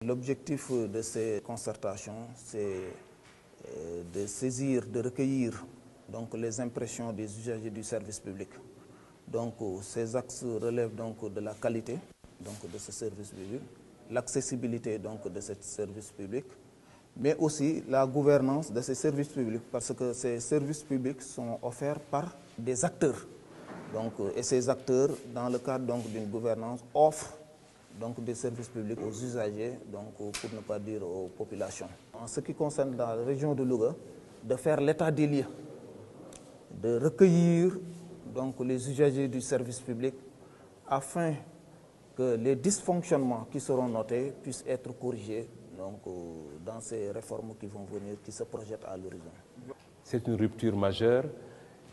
L'objectif de ces concertations, c'est de saisir, de recueillir donc, les impressions des usagers du service public. Donc, ces axes relèvent donc, de la qualité donc, de ce service public, l'accessibilité donc, de ce service public, mais aussi la gouvernance de ces services publics, parce que ces services publics sont offerts par des acteurs. Donc, et ces acteurs, dans le cadre d'une gouvernance, offrent donc, des services publics aux usagers, donc, pour ne pas dire aux populations. En ce qui concerne la région de Louga, de faire l'état des lieux, de recueillir donc, les usagers du service public afin que les dysfonctionnements qui seront notés puissent être corrigés donc, dans ces réformes qui vont venir, qui se projettent à l'horizon. C'est une rupture majeure.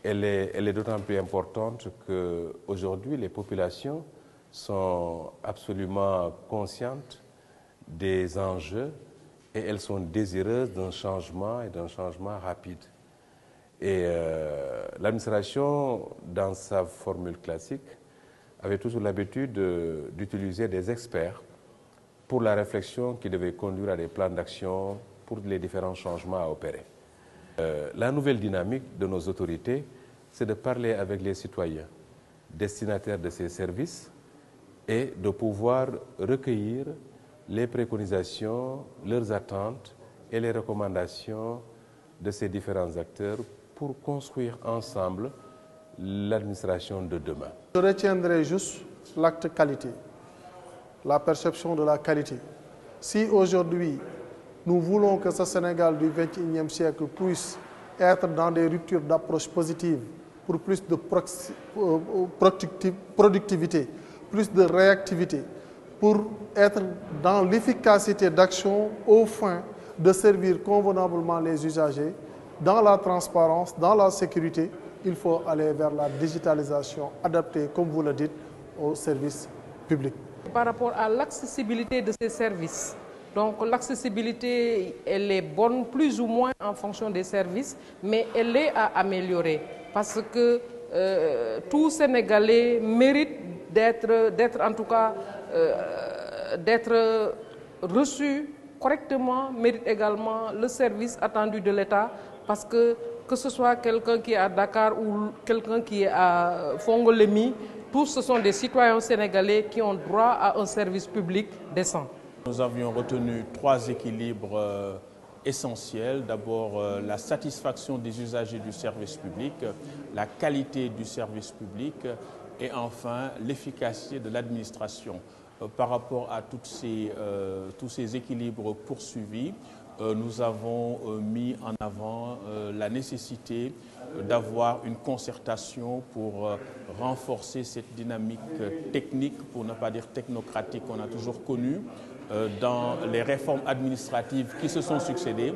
Elle est d'autant plus importante qu'aujourd'hui, les populations sont absolument conscientes des enjeux et elles sont désireuses d'un changement et d'un changement rapide. Et l'administration, dans sa formule classique, avait toujours l'habitude d'utiliser des experts pour la réflexion qui devait conduire à des plans d'action pour les différents changements à opérer. La nouvelle dynamique de nos autorités, c'est de parler avec les citoyens, destinataires de ces services, et de pouvoir recueillir les préconisations, leurs attentes et les recommandations de ces différents acteurs pour construire ensemble l'administration de demain. Je retiendrai juste l'acte qualité, la perception de la qualité. Si aujourd'hui, nous voulons que ce Sénégal du XXIe siècle puisse être dans des ruptures d'approche positive pour plus de productivité, plus de réactivité, pour être dans l'efficacité d'action au fin de servir convenablement les usagers, dans la transparence, dans la sécurité, il faut aller vers la digitalisation adaptée, comme vous le dites, aux services publics. Par rapport à l'accessibilité de ces services, donc l'accessibilité, elle est bonne plus ou moins en fonction des services, mais elle est à améliorer parce que tout Sénégalais mérite d'être en tout cas d'être reçu correctement, mérite également le service attendu de l'État parce que ce soit quelqu'un qui est à Dakar ou quelqu'un qui est à Fongolemi, tous ce sont des citoyens sénégalais qui ont droit à un service public décent. Nous avions retenu 3 équilibres essentiels. D'abord, la satisfaction des usagers du service public, la qualité du service public et enfin l'efficacité de l'administration. Par rapport à tous ces équilibres poursuivis, nous avons mis en avant la nécessité d'avoir une concertation pour renforcer cette dynamique technique, pour ne pas dire technocratique, qu'on a toujours connue dans les réformes administratives qui se sont succédées.